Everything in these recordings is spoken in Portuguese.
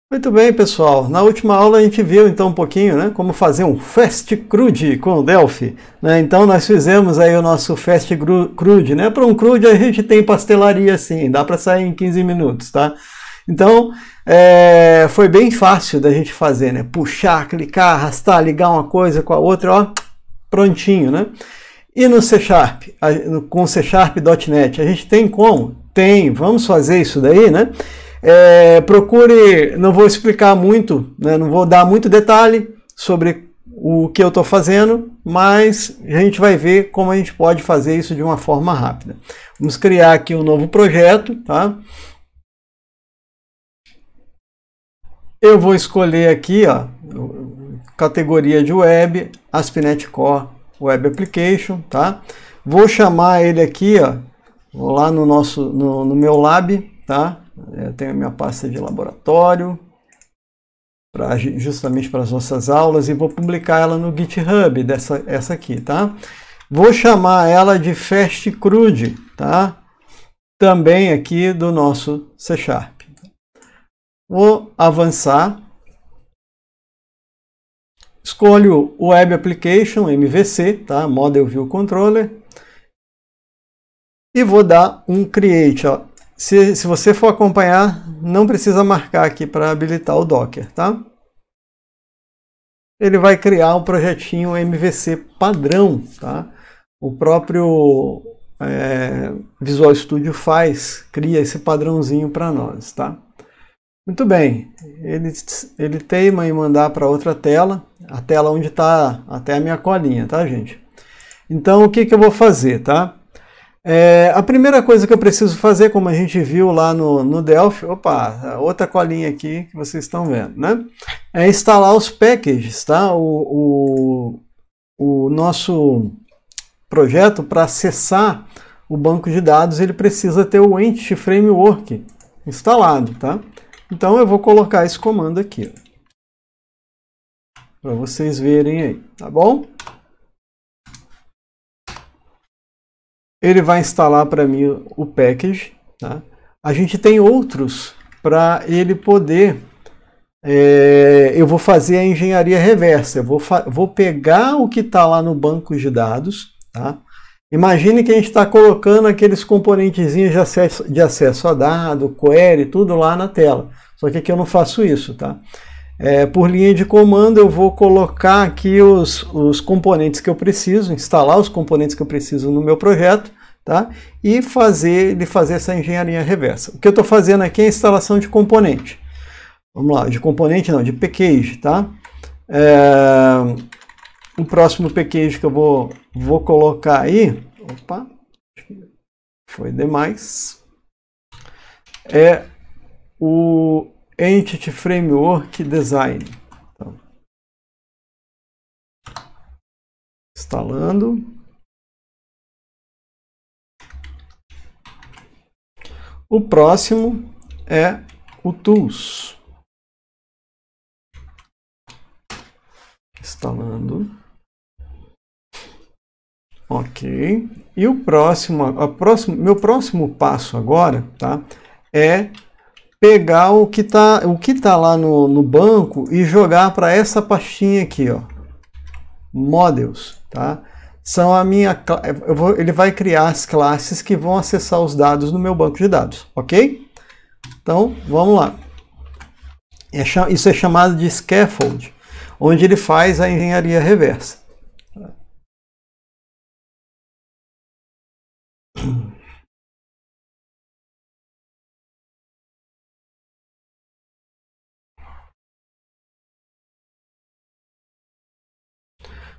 Muito bem, pessoal. Na última aula a gente viu então um pouquinho, né, como fazer um Fast CRUD com o Delphi, né? Então nós fizemos aí o nosso Fast CRUD, né? Para um CRUD a gente tem pastelaria assim, dá para sair em 15 minutos, tá? Então foi bem fácil da gente fazer, né? Puxar, clicar, arrastar, ligar uma coisa com a outra, ó, prontinho, né? E no C#, com C# .NET, a gente tem como? Tem, vamos fazer isso daí, né? Procure, não vou explicar muito, né, não vou dar muito detalhe sobre o que eu estou fazendo, mas a gente vai ver como a gente pode fazer isso de uma forma rápida. Vamos criar aqui um novo projeto, tá? Eu vou escolher aqui, ó, categoria de web, ASP.NET Core Web Application, tá? Vou chamar ele aqui, ó, vou lá no meu lab, tá? Eu tenho a minha pasta de laboratório, justamente para as nossas aulas, e vou publicar ela no GitHub, essa aqui, tá? Vou chamar ela de Fast CRUD, tá? Também aqui do nosso C#. Vou avançar. Escolho o Web Application, MVC, tá? Model View Controller. E vou dar um Create, ó. Se você for acompanhar, não precisa marcar aqui para habilitar o Docker, tá? Ele vai criar um projetinho MVC padrão, tá? O próprio Visual Studio cria esse padrãozinho para nós, tá? Muito bem, ele teima em mandar para outra tela, a tela onde está até a minha colinha, tá, gente? Então, o que eu vou fazer, tá? A primeira coisa que eu preciso fazer, como a gente viu lá no Delphi, opa, outra colinha aqui que vocês estão vendo, né? É instalar os packages, tá? O nosso projeto, para acessar o banco de dados, ele precisa ter o Entity Framework instalado, tá? Então eu vou colocar esse comando aqui, para vocês verem aí, tá bom? Ele vai instalar para mim o package, tá? A gente tem outros para ele poder... eu vou fazer a engenharia reversa. Eu vou pegar o que está lá no banco de dados, tá? Imagine que a gente está colocando aqueles componentezinhos de acesso a dado, query, tudo lá na tela. Só que aqui eu não faço isso, tá? Por linha de comando eu vou colocar aqui os componentes que eu preciso, instalar os componentes que eu preciso no meu projeto, tá? E fazer essa engenharia reversa. O que eu estou fazendo aqui é a instalação de componente. Vamos lá, de componente não, de package, tá? O próximo package que eu vou colocar aí, opa, foi demais, é o Entity Framework Design. Então, instalando. O próximo é o Tools. Instalando. Ok. E meu próximo passo agora, tá, é pegar o que tá lá no banco e jogar para essa pastinha aqui, ó, Models, tá? São ele vai criar as classes que vão acessar os dados no meu banco de dados, ok? Então, vamos lá. Isso é chamado de scaffold, onde ele faz a engenharia reversa.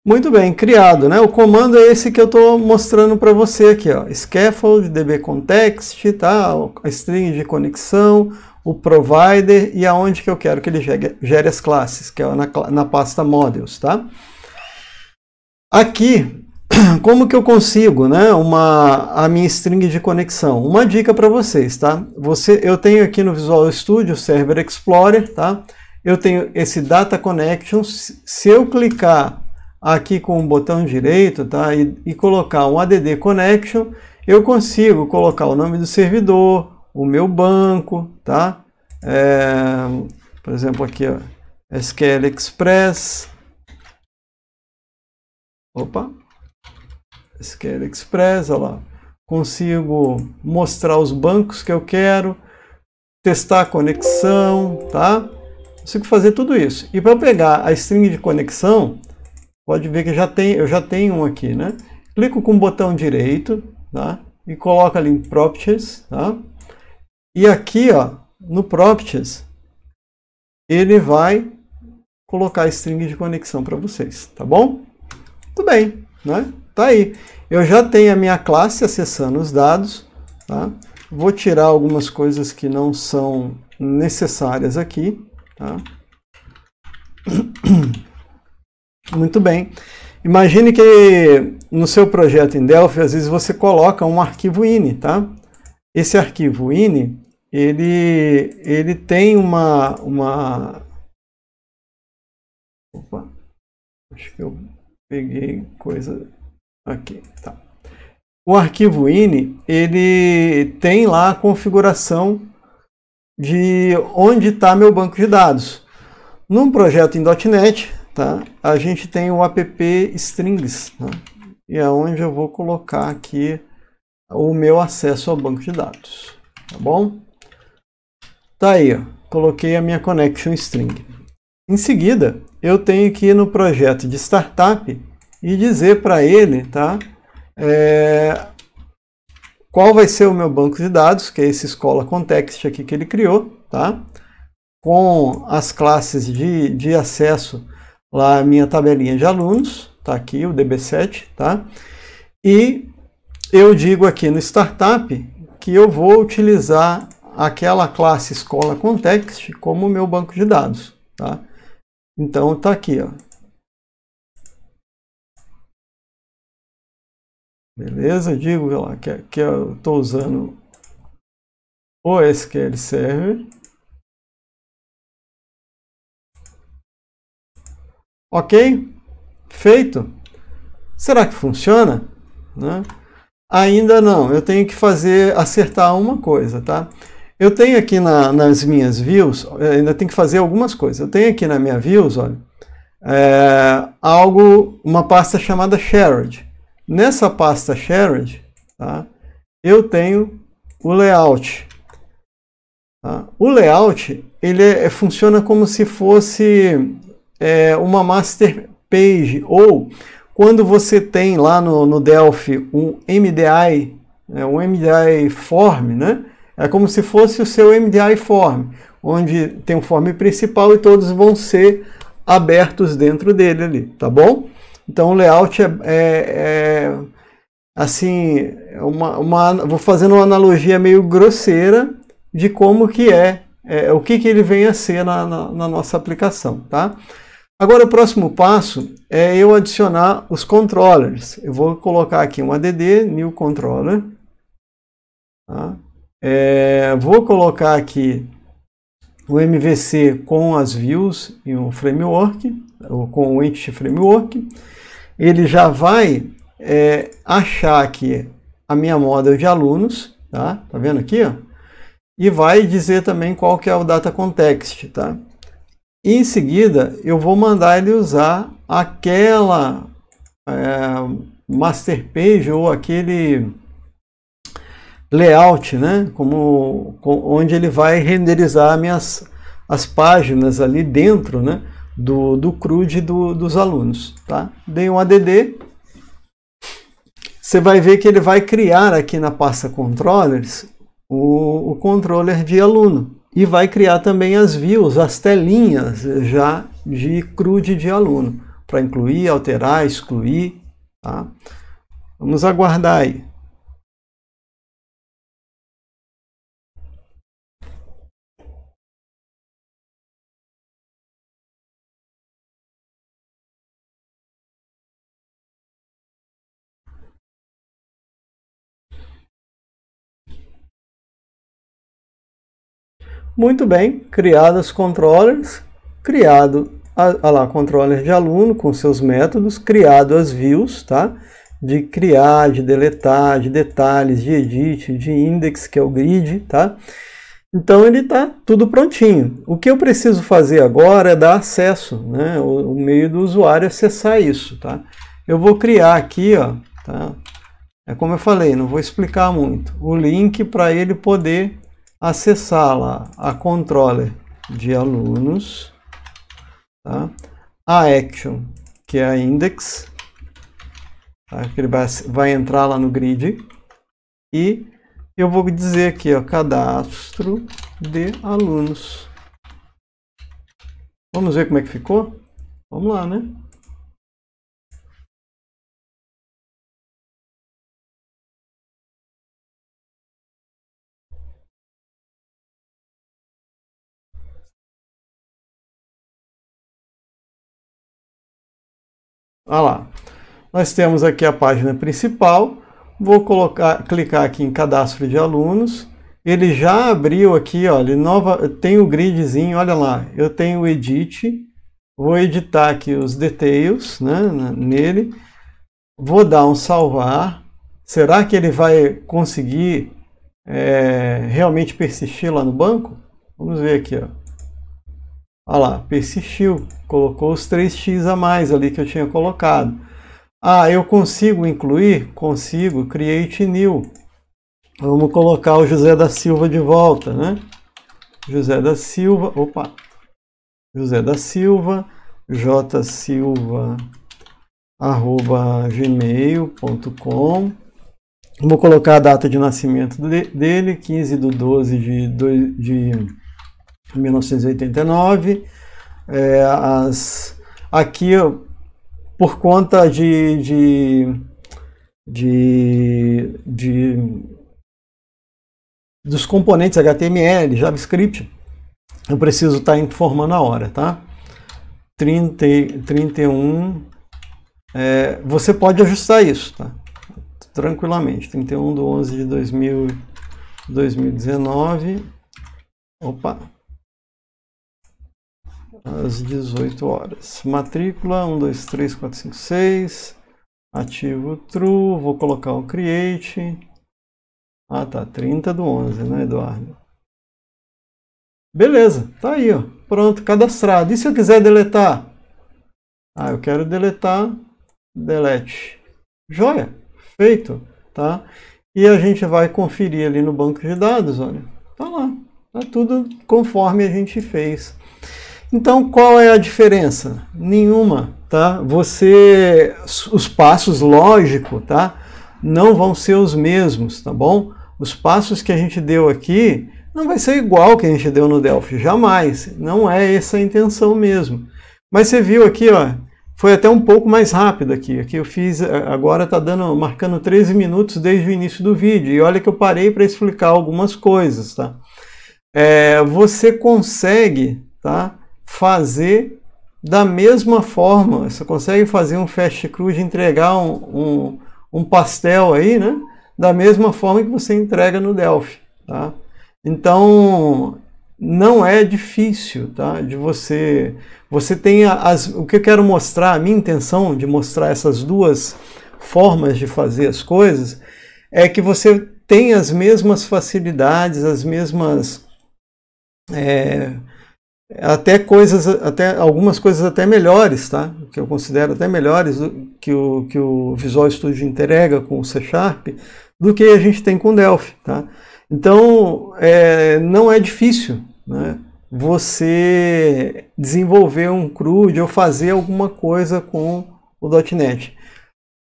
Muito bem, criado, né? O comando é esse que eu estou mostrando para você aqui, ó. Scaffold, dbcontext, tá? A string de conexão, o provider e aonde que eu quero que ele gere as classes, que é na pasta models, tá? Aqui, como que eu consigo, né, a minha string de conexão? Uma dica para vocês, tá? Eu tenho aqui no Visual Studio Server Explorer, tá? Eu tenho esse Data Connection. Se eu clicar aqui com o botão direito, tá, e colocar um add connection, eu consigo colocar o nome do servidor, o meu banco, tá? por exemplo, aqui, ó, SQL Express. Opa! SQL Express, olha lá. Consigo mostrar os bancos que eu quero, testar a conexão, tá? Consigo fazer tudo isso. E para pegar a string de conexão, pode ver que eu já tenho um aqui, né? Clico com o botão direito, tá? E coloco ali em Properties, tá? E aqui, ó, no Properties, ele vai colocar a string de conexão para vocês, tá bom? Tudo bem, né? Tá aí. Eu já tenho a minha classe acessando os dados, tá? Vou tirar algumas coisas que não são necessárias aqui, tá? Muito bem. Imagine que no seu projeto em Delphi, às vezes você coloca um arquivo ini, tá? Esse arquivo ini, ele tem uma... Opa, acho que eu peguei coisa aqui, tá? O arquivo ini, ele tem lá a configuração de onde está meu banco de dados. Num projeto em .NET, tá? A gente tem o app strings, tá? E é onde eu vou colocar aqui o meu acesso ao banco de dados, tá bom? Tá aí, ó, coloquei a minha connection string. Em seguida, eu tenho que ir no projeto de startup e dizer para ele, tá? Qual vai ser o meu banco de dados, que é esse escola context aqui que ele criou, tá? Com as classes de acesso, lá a minha tabelinha de alunos, tá aqui o DB7, tá? E eu digo aqui no startup que eu vou utilizar aquela classe escola context como meu banco de dados, tá? Então tá aqui, ó. Beleza? Digo lá que eu estou usando o SQL Server. Ok? Feito. Será que funciona? Né? Ainda não. Eu tenho que acertar uma coisa, tá? Eu tenho aqui nas minhas views, ainda tenho que fazer algumas coisas. Eu tenho aqui na minha views, olha, uma pasta chamada Shared. Nessa pasta Shared, tá, eu tenho o layout. Tá? O layout ele funciona como se fosse uma master page, ou quando você tem lá no Delphi um MDI, um MDI form, né? É como se fosse o seu MDI form, onde tem um form principal e todos vão ser abertos dentro dele ali, tá bom? Então o layout assim, vou fazendo uma analogia meio grosseira de como que o que ele vem a ser na nossa aplicação, tá? Agora o próximo passo é eu adicionar os controllers. Eu vou colocar aqui um add new controller, tá? Vou colocar aqui o MVC com as views e um framework, ou com o Entity Framework. Ele já vai achar aqui a minha model de alunos, tá? Tá vendo aqui, ó? E vai dizer também qual que é o data context, tá? E em seguida eu vou mandar ele usar aquela master page ou aquele layout, né? Onde ele vai renderizar as páginas ali dentro, né? do CRUD dos alunos, tá? Dei um add. Você vai ver que ele vai criar aqui na pasta controllers o controller de aluno e vai criar também as views, as telinhas já de CRUD de aluno, para incluir, alterar, excluir, tá? Vamos aguardar aí. Muito bem, criadas controllers, controller de aluno com seus métodos, criado as views, tá? De criar, de deletar, de detalhes, de edit, de index, que é o grid, tá? Então ele está tudo prontinho. O que eu preciso fazer agora é dar acesso, né? O meio do usuário acessar isso, tá? Eu vou criar aqui, ó, tá? É como eu falei, não vou explicar muito. O link para ele poder acessar lá a controller de alunos, tá? A action, que é a index, tá? Que ele vai entrar lá no grid, e eu vou dizer aqui, ó, cadastro de alunos. Vamos ver como é que ficou? Vamos lá, né? Olha lá. Nós temos aqui a página principal. Vou clicar aqui em cadastro de alunos. Ele já abriu aqui, olha, tem o gridzinho, olha lá. Eu tenho o edit. Vou editar aqui os details, né, nele. Vou dar um salvar. Será que ele vai conseguir realmente persistir lá no banco? Vamos ver aqui, ó. Olha lá, persistiu. Colocou os 3x a mais ali que eu tinha colocado. Ah, eu consigo incluir? Consigo. Create new. Vamos colocar o José da Silva de volta, né? José da Silva. Opa! José da Silva. jsilva@gmail.com. Vou colocar a data de nascimento dele, 15/12 de 1989. Aqui, por conta dos componentes HTML, JavaScript, eu preciso estar informando a hora, tá? 31. Você pode ajustar isso, tá? Tranquilamente. 31/11/2019. Opa! Às 18 horas. Matrícula 1, 2, 3, 4, 5, 6. Ativo true. Vou colocar o create. Ah, tá. 30/11, né, Eduardo? Beleza. Tá aí, ó. Pronto, cadastrado. E se eu quiser deletar? Ah, eu quero deletar. Delete. Joia. Feito. Tá? E a gente vai conferir ali no banco de dados, olha. Tá lá. Tá tudo conforme a gente fez. Então, qual é a diferença? Nenhuma, tá? Os passos lógicos, tá? Não vão ser os mesmos, tá bom? Os passos que a gente deu aqui não vai ser igual que a gente deu no Delphi, jamais. Não é essa a intenção mesmo. Mas você viu aqui, ó, foi até um pouco mais rápido aqui. Aqui eu fiz, agora tá marcando 13 minutos desde o início do vídeo. E olha que eu parei para explicar algumas coisas, tá? Você consegue, tá? Fazer da mesma forma, você consegue fazer um fast crude, entregar um pastel aí, né? Da mesma forma que você entrega no Delphi, tá? Então, não é difícil, tá? Você tem o que eu quero mostrar, a minha intenção de mostrar essas duas formas de fazer as coisas, é que você tem as mesmas facilidades, as mesmas... até algumas coisas até melhores, tá? Que eu considero até melhores que o Visual Studio entrega com o C#, do que a gente tem com o Delphi, tá? Então, não é difícil, né, você desenvolver um CRUD ou fazer alguma coisa com o .NET.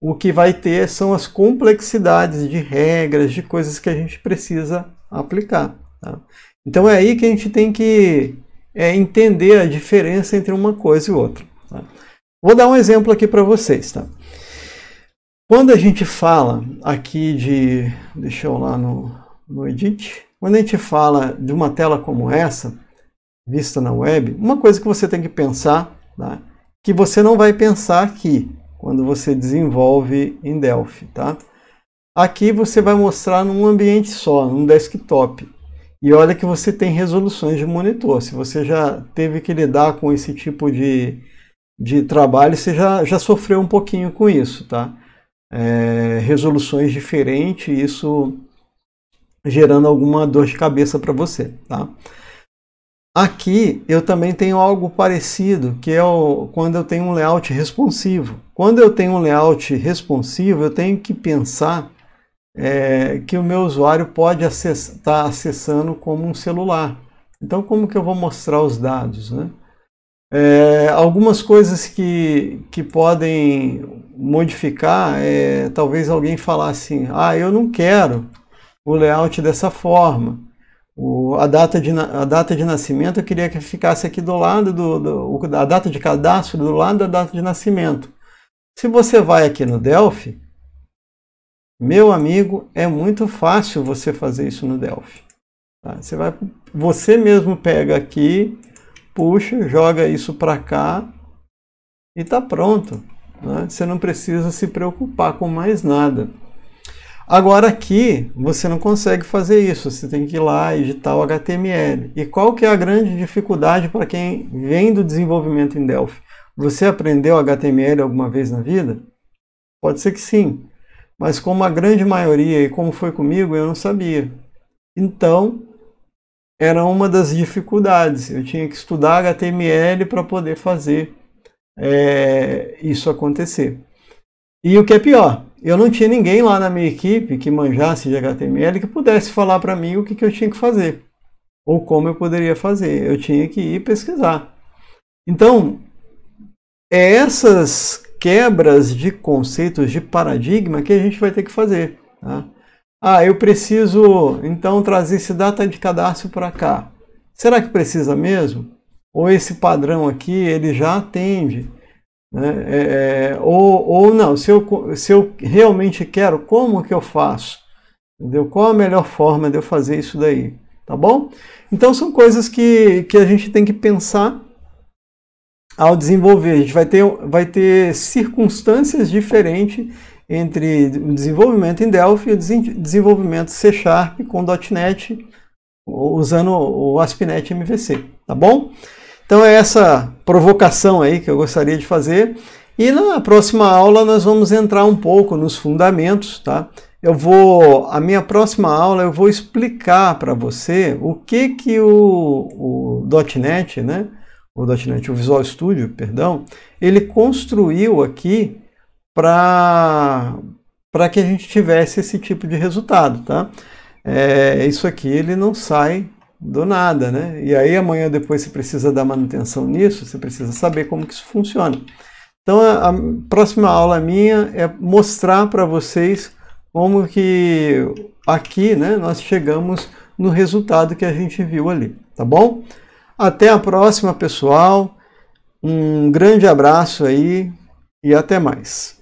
O que vai ter são as complexidades de regras, de coisas que a gente precisa aplicar, tá? Então é aí que a gente tem que entender a diferença entre uma coisa e outra, tá? Vou dar um exemplo aqui para vocês, tá? Quando a gente fala aqui deixa eu lá no Edit, quando a gente fala de uma tela como essa, vista na web, uma coisa que você tem que pensar, tá? Que você não vai pensar aqui, quando você desenvolve em Delphi, tá? Aqui você vai mostrar num ambiente só, num desktop. E olha que você tem resoluções de monitor. Se você já teve que lidar com esse tipo de trabalho, você já sofreu um pouquinho com isso, tá? Resoluções diferentes, isso gerando alguma dor de cabeça para você, tá? Aqui eu também tenho algo parecido, que é quando eu tenho um layout responsivo. Quando eu tenho um layout responsivo, eu tenho que pensar que o meu usuário pode estar acessando como um celular. Então, como que eu vou mostrar os dados, né? Algumas coisas que podem modificar, talvez alguém falar assim, eu não quero o layout dessa forma. A data de nascimento eu queria que ficasse aqui do lado a data de cadastro do lado da data de nascimento. Se você vai aqui no Delphi, meu amigo, é muito fácil você fazer isso no Delphi. Tá? Você mesmo pega aqui, puxa, joga isso para cá e está pronto. Né? Você não precisa se preocupar com mais nada. Agora aqui você não consegue fazer isso, você tem que ir lá editar o HTML. E qual que é a grande dificuldade para quem vem do desenvolvimento em Delphi? Você aprendeu HTML alguma vez na vida? Pode ser que sim, mas como a grande maioria, e como foi comigo, eu não sabia. Então, era uma das dificuldades, eu tinha que estudar HTML para poder fazer isso acontecer. E o que é pior, eu não tinha ninguém lá na minha equipe que manjasse de HTML que pudesse falar para mim o que eu tinha que fazer, ou como eu poderia fazer. Eu tinha que ir pesquisar. Então, essas quebras de conceitos, de paradigma, que a gente vai ter que fazer. Tá? Eu preciso, então, trazer esse data de cadastro para cá. Será que precisa mesmo? Ou esse padrão aqui, ele já atende? Né? Ou não, se eu realmente quero, como que eu faço? Entendeu? Qual a melhor forma de eu fazer isso daí? Tá bom? Então são coisas que a gente tem que pensar ao desenvolver. A gente vai ter circunstâncias diferentes entre o desenvolvimento em Delphi e o desenvolvimento C# com .NET, usando o ASP.NET MVC. Tá bom? Então é essa provocação aí que eu gostaria de fazer. E na próxima aula nós vamos entrar um pouco nos fundamentos, tá? A minha próxima aula eu vou explicar para você o que o .NET, né? O Visual Studio, perdão, ele construiu aqui para que a gente tivesse esse tipo de resultado, tá? Isso aqui ele não sai do nada, né? E aí amanhã depois você precisa dar manutenção nisso, você precisa saber como que isso funciona. Então a próxima aula minha é mostrar para vocês como que aqui, né, nós chegamos no resultado que a gente viu ali, tá bom? Até a próxima, pessoal. Um grande abraço aí e até mais.